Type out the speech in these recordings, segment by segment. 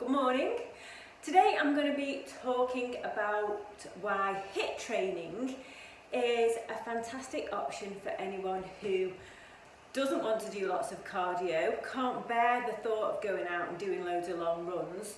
Good morning. Today I'm going to be talking about why HIIT training is a fantastic option for anyone who doesn't want to do lots of cardio, can't bear the thought of going out and doing loads of long runs,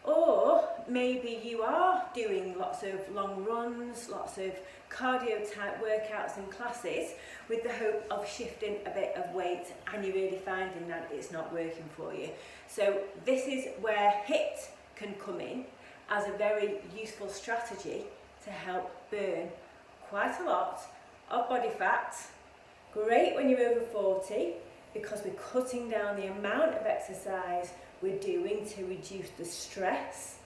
or maybe you are doing lots of long runs, lots of cardio type workouts and classes with the hope of shifting a bit of weight and you're really finding that it's not working for you. So this is where HIIT can come in as a very useful strategy to help burn quite a lot of body fat. Great when you're over 40 because we're cutting down the amount of exercise we're doing to reduce the stress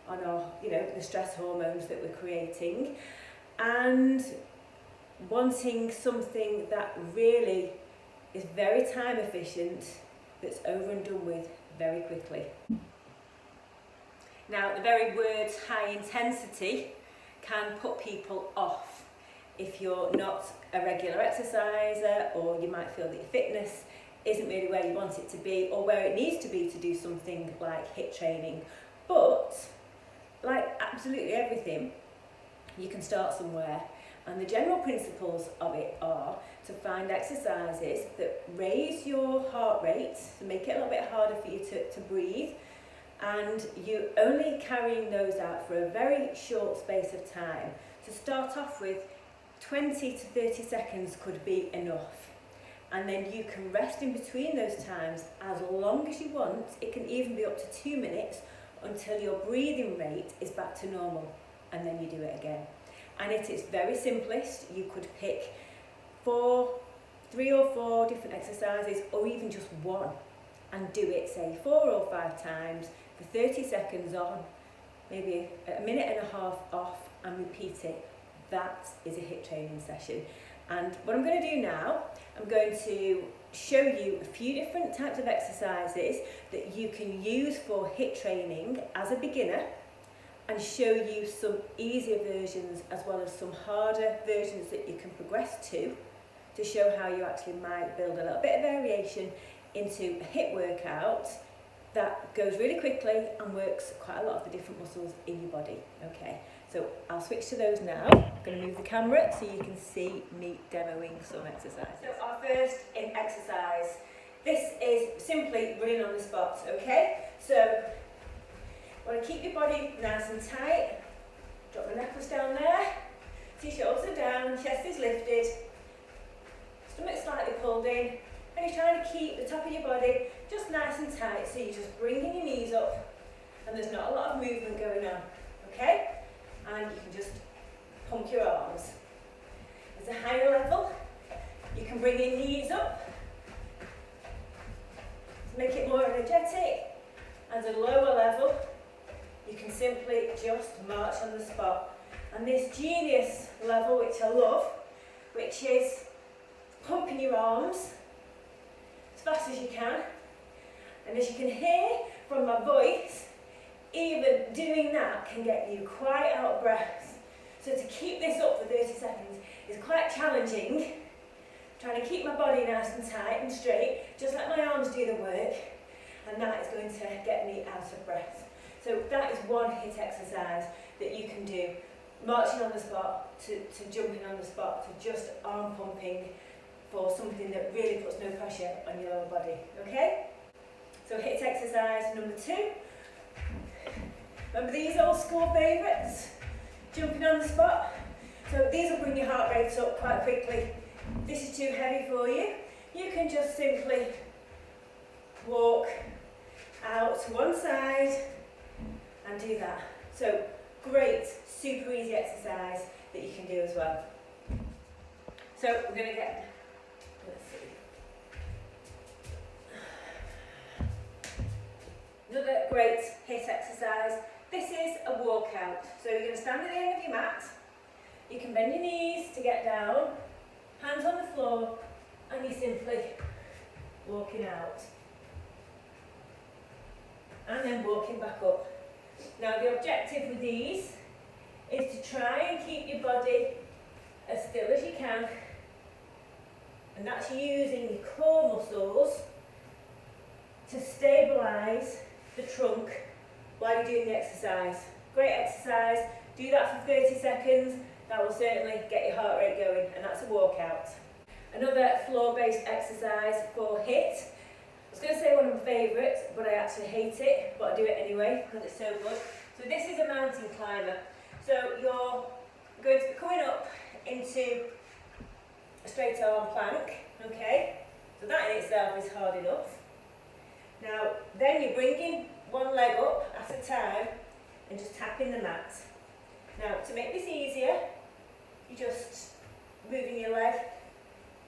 on our, the stress hormones that we're creating, and wanting something that really is very time efficient, that's over and done with very quickly. Now, the very words high intensity can put people off if you're not a regular exerciser, or you might feel that your fitness isn't really where you want it to be or where it needs to be to do something like HIIT training. But like absolutely everything, you can start somewhere, and the general principles of it are to find exercises that raise your heart rate, to make it a little bit harder for you to breathe, and you're only carrying those out for a very short space of time. To start off with, 20 to 30 seconds could be enough, and then you can rest in between those times as long as you want. It can even be up to 2 minutes until your breathing rate is back to normal, and then you do it again. And it is very simplest. You could pick 3 or 4 different exercises, or even just one, and do it, say, 4 or 5 times for 30 seconds on, maybe a minute and a half off, and repeat it. That is a HIIT training session. And what I'm going to do now, I'm going to show you a few different types of exercises that you can use for HIIT training as a beginner, and show you some easier versions as well as some harder versions that you can progress to show how you actually might build a little bit of variation into a HIIT workout that goes really quickly and works quite a lot of the different muscles in your body. Okay, so I'll switch to those now. I'm going to move the camera so you can see me demoing some exercises. So our first exercise, this is simply running on the spot, okay? So you want to keep your body nice and tight, drop the necklace down there, so your shoulders are down, chest is lifted, stomach slightly pulled in, and you're trying to keep the top of your body just nice and tight, so you're just bringing your knees up, and there's not a lot of movement going on, okay? And you can just pump your arms. At a higher level, you can bring your knees up to make it more energetic. At a lower level, you can simply just march on the spot. And this genius level, which I love, which is pumping your arms as fast as you can. And as you can hear from my voice, even doing that can get you quite out of breath. So to keep this up for 30 seconds is quite challenging. Trying to keep my body nice and tight and straight, just let my arms do the work, and that is going to get me out of breath. So that is one HIIT exercise that you can do, marching on the spot to jumping on the spot to just arm pumping for something that really puts no pressure on your lower body, okay? So HIIT exercise number 2. Remember these old school favourites? Jumping on the spot. So these will bring your heart rate up quite quickly. If this is too heavy for you, you can just simply walk out to one side and do that. So great, super easy exercise that you can do as well. So we're going to get, let's see, another great HIIT exercise. This is a walkout. So you're going to stand at the end of your mat. You can bend your knees to get down, hands on the floor, and you're simply walking out. And then walking back up. Now the objective with these is to try and keep your body as still as you can, and that's using your core muscles to stabilise the trunk while you're doing the exercise. Great exercise, do that for 30 seconds, that will certainly get your heart rate going, and that's a walkout. Another floor-based exercise for HIIT. I was going to say one of my favourites, but I actually hate it, but I do it anyway because it's so good. So this is a mountain climber. So you're going to be coming up into a straight arm plank, okay? So that in itself is hard enough. Now, then you're bringing one leg up at a time and just tapping the mat. Now, to make this easier, you're just moving your leg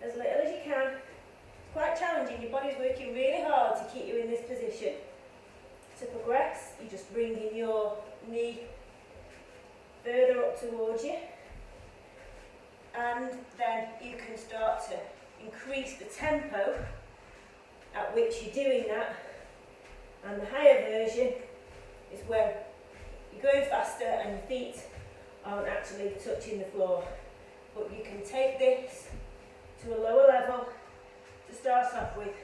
as little as you can. It's quite challenging, your body's working really hard to keep you in this position. To progress, you're just bringing your knee further up towards you, and then you can start to increase the tempo at which you're doing that, and the higher version is when you're going faster and your feet aren't actually touching the floor. But you can take this to a lower level to start off with,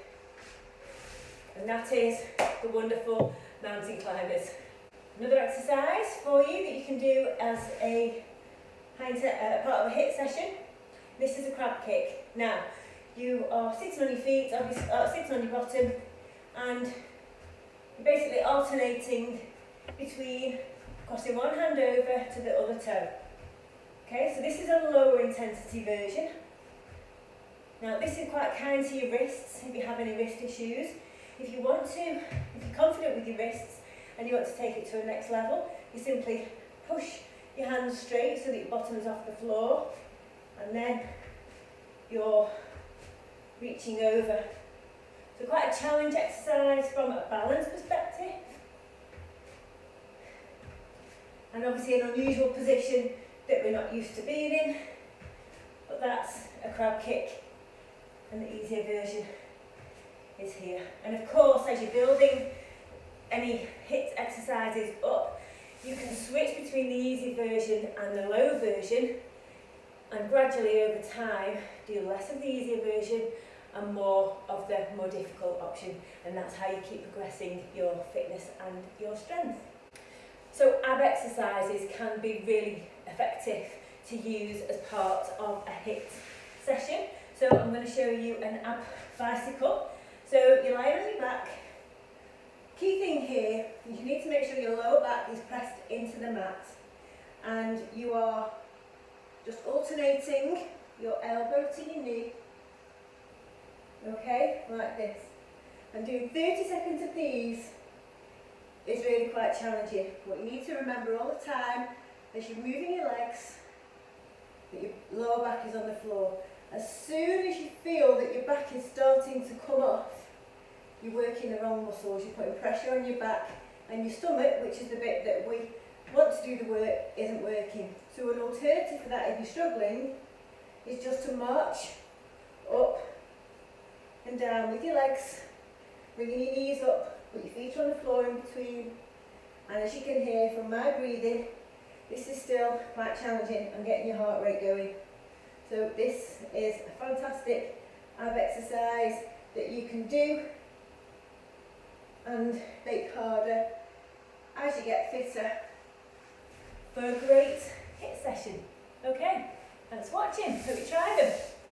and that is the wonderful mountain climbers. Another exercise for you that you can do as a part of a HIIT session. This is a crab kick. Now, you are sitting on your feet, obviously, sitting on your bottom, and you're basically alternating between crossing one hand over to the other toe. Okay, so this is a lower intensity version. Now, this is quite kind to your wrists if you have any wrist issues. If you're confident with your wrists and you want to take it to a next level, you simply push your hands straight so that your bottom is off the floor, and then you're reaching over. So quite a challenge exercise from a balance perspective, and obviously an unusual position that we're not used to being in, but that's a crab kick, and the easier version is here. And of course, as you're building any HIIT exercises up, you can switch between the easy version and the low version, and gradually over time do less of the easier version and more of the more difficult option, and that's how you keep progressing your fitness and your strength. So ab exercises can be really effective to use as part of a HIIT session. So I'm going to show you an ab bicycle. So you're lying on your back. Key thing here, you need to make sure your lower back is pressed into the mat, and you are just alternating your elbow to your knee, okay, like this. And doing 30 seconds of these is really quite challenging. What you need to remember all the time as you're moving your legs, that your lower back is on the floor. As soon as you feel that your back is starting to come off, you're working the wrong muscles, you're putting pressure on your back, and your stomach, which is the bit that we want to do the work, isn't working. So an alternative for that, if you're struggling, is just to march up and down with your legs, bringing your knees up, put your feet on the floor in between, and as you can hear from my breathing, this is still quite challenging and getting your heart rate going. So this is a fantastic ab exercise that you can do and make harder as you get fitter for a great HIIT session. Okay, thanks for watching. Hope you try them.